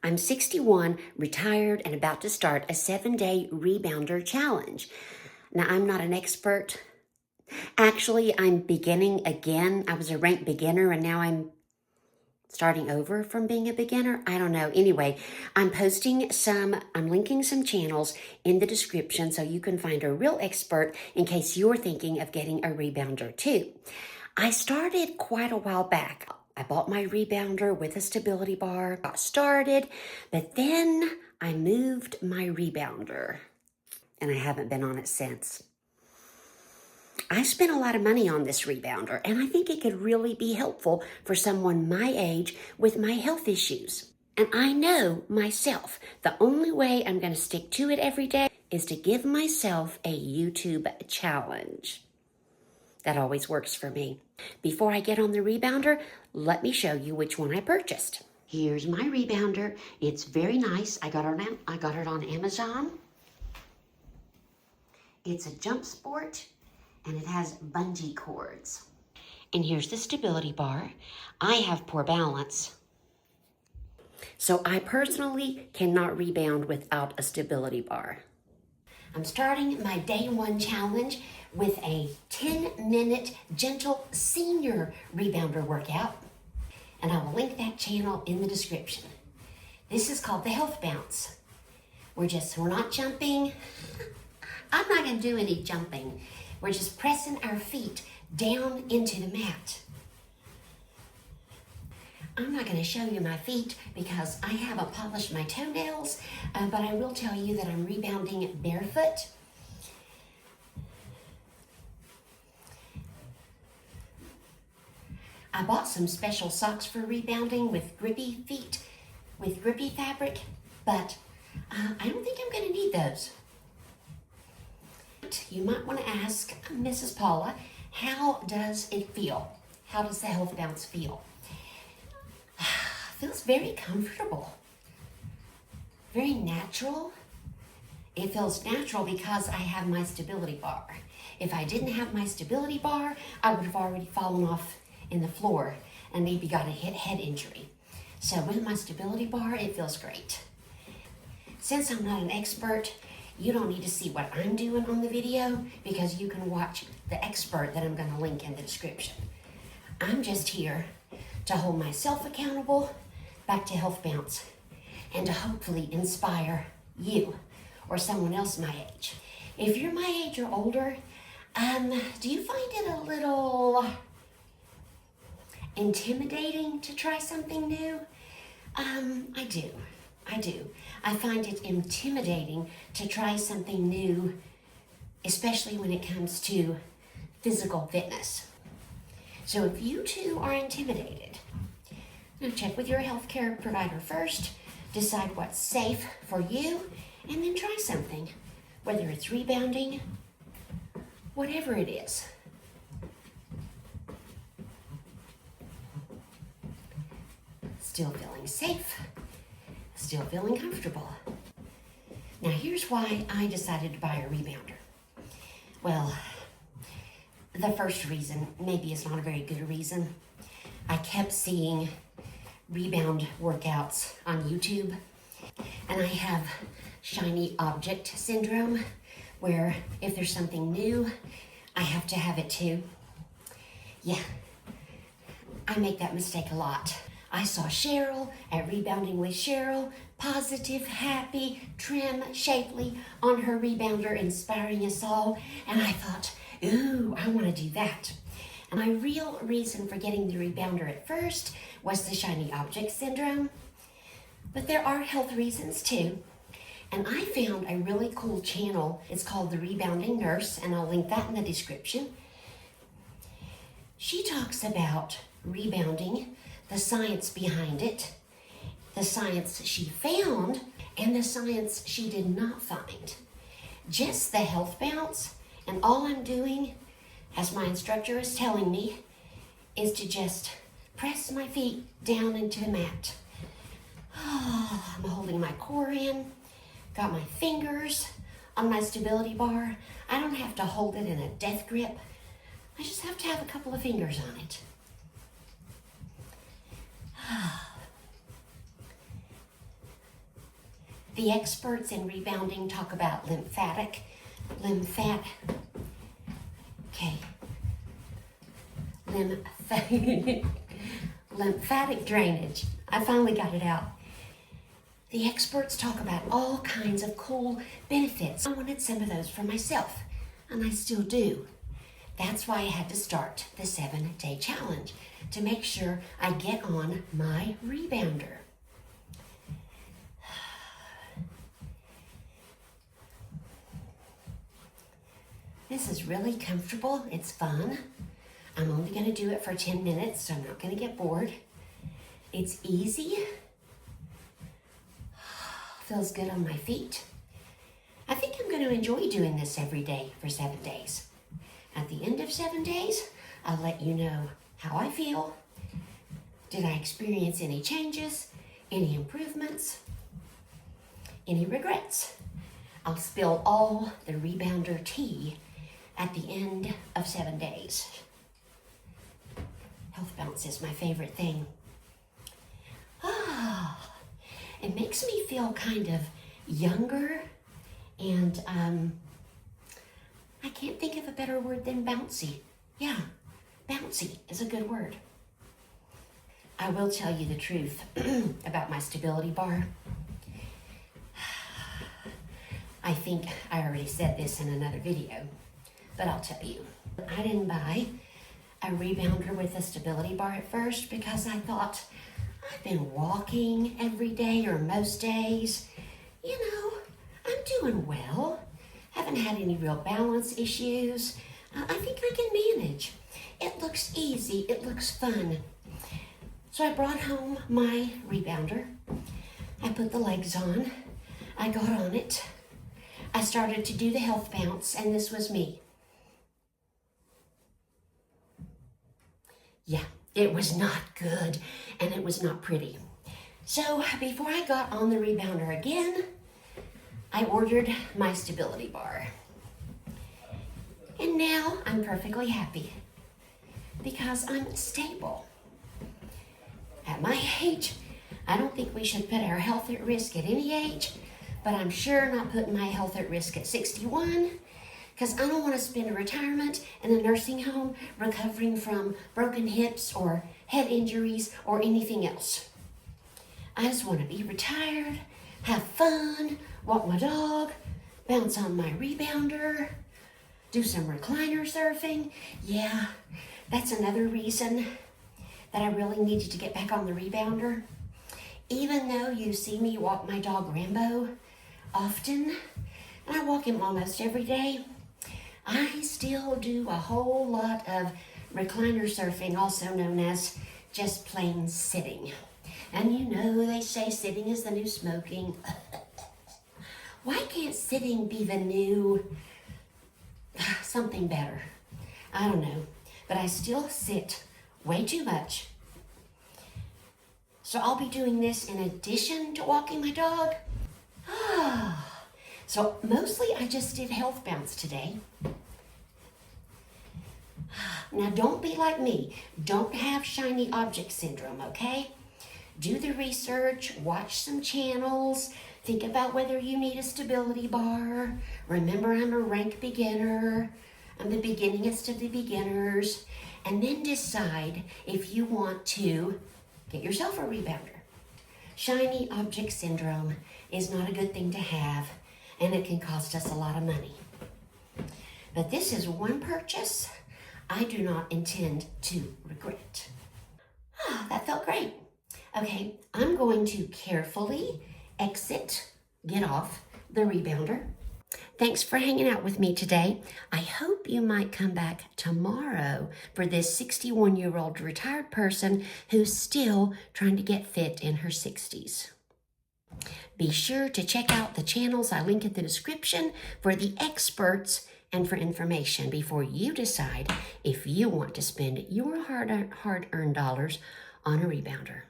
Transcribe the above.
I'm 61, retired, and about to start a 7-day rebounder challenge. Now, I'm not an expert. Actually, I'm beginning again. I was a ranked beginner, and now I'm starting over from being a beginner. I don't know. Anyway, I'm linking some channels in the description so you can find a real expert in case you're thinking of getting a rebounder too. I started quite a while back. I bought my rebounder with a stability bar, got started, but then I moved my rebounder and I haven't been on it since. I spent a lot of money on this rebounder, and I think it could really be helpful for someone my age with my health issues. And I know myself, the only way I'm going to stick to it every day is to give myself a YouTube challenge. That always works for me. Before I get on the rebounder, let me show you which one I purchased. Here's my rebounder. It's very nice. I got it on Amazon. It's a jump sport, and it has bungee cords. And here's the stability bar. I have poor balance, so I personally cannot rebound without a stability bar. I'm starting my day 1 challenge with a 10-minute gentle senior rebounder workout, and I will link that channel in the description. This is called the Health Bounce. We're not jumping. I'm not gonna do any jumping. We're just pressing our feet down into the mat. I'm not going to show you my feet because I haven't polished my toenails, but I will tell you that I'm rebounding barefoot. I bought some special socks for rebounding with grippy feet, with grippy fabric, but I don't think I'm going to need those. You might want to ask Mrs. Paula, how does it feel? How does the Health Bounce feel? Feels very comfortable, very natural. It feels natural because I have my stability bar. If I didn't have my stability bar, I would have already fallen off in the floor and maybe got a head injury. So with my stability bar, it feels great. Since I'm not an expert, you don't need to see what I'm doing on the video because you can watch the expert that I'm going to link in the description. I'm just here to hold myself accountable back to Health Bounce and to hopefully inspire you or someone else my age. If you're my age or older, do you find it a little intimidating to try something new? I do. I find it intimidating to try something new, especially when it comes to physical fitness. So if you too are intimidated, check with your healthcare provider first, decide what's safe for you, and then try something, whether it's rebounding, whatever it is. Still feeling safe, still feeling comfortable. Now here's why I decided to buy a rebounder. Well, the first reason, maybe it's not a very good reason, I kept seeing rebound workouts on YouTube, and I have shiny object syndrome, where if there's something new, I have to have it too. Yeah, I make that mistake a lot. I saw Cheryl at Rebounding with Cheryl, positive, happy, trim, shapely, on her rebounder, inspiring us all, and I thought, ooh, I want to do that. And my real reason for getting the rebounder at first was the shiny object syndrome, but there are health reasons too. And I found a really cool channel. It's called The Rebounding Nurse, and I'll link that in the description. She talks about rebounding, the science behind it, the science she found, and the science she did not find. Just the Health Bounce, and all I'm doing, as my instructor is telling me, is to just press my feet down into the mat. Oh, I'm holding my core in, got my fingers on my stability bar. I don't have to hold it in a death grip. I just have to have a couple of fingers on it. The experts in rebounding talk about lymphatic drainage. I finally got it out. The experts talk about all kinds of cool benefits. I wanted some of those for myself, and I still do. That's why I had to start the 7-day challenge, to make sure I get on my rebounder. This is really comfortable. It's fun. I'm only going to do it for 10 minutes, so I'm not going to get bored. It's easy. Feels good on my feet. I think I'm going to enjoy doing this every day for 7 days. At the end of 7 days, I'll let you know how I feel. Did I experience any changes, any improvements, any regrets? I'll spill all the rebounder tea at the end of 7 days. Health bounce is my favorite thing. It makes me feel kind of younger, and I can't think of a better word than bouncy. Yeah, bouncy is a good word. I will tell you the truth about my stability bar. I think I already said this in another video, but I'll tell you. I didn't buy a rebounder with a stability bar at first because I thought, I've been walking every day or most days. You know, I'm doing well. Haven't had any real balance issues. I think I can manage. It looks easy. It looks fun. So I brought home my rebounder. I put the legs on. I got on it. I started to do the health bounce, and this was me. Yeah, it was not good, and it was not pretty. So before I got on the rebounder again, I ordered my stability bar. And now I'm perfectly happy because I'm stable. At my age, I don't think we should put our health at risk at any age, but I'm sure not putting my health at risk at 61, because I don't want to spend a retirement in a nursing home recovering from broken hips or head injuries or anything else. I just want to be retired, have fun, walk my dog, bounce on my rebounder, do some recliner surfing. Yeah, that's another reason that I really needed to get back on the rebounder. Even though you see me walk my dog Rambo often, and I walk him almost every day, I still do a whole lot of recliner surfing, also known as just plain sitting. And you know, they say sitting is the new smoking. Why can't sitting be the new something better? I don't know, but I still sit way too much. So I'll be doing this in addition to walking my dog. So mostly I just did health bounce today. Now don't be like me. Don't have shiny object syndrome, okay? Do the research, watch some channels, think about whether you need a stability bar. Remember, I'm a rank beginner. I'm the beginningest of the beginners. And then decide if you want to get yourself a rebounder. Shiny object syndrome is not a good thing to have, and it can cost us a lot of money. But this is one purchase I do not intend to regret. That felt great. Okay, I'm going to carefully get off the rebounder. Thanks for hanging out with me today. I hope you might come back tomorrow for this 61-year-old retired person who's still trying to get fit in her 60s. Be sure to check out the channels I link in the description for the experts and for information before you decide if you want to spend your hard-earned dollars on a rebounder.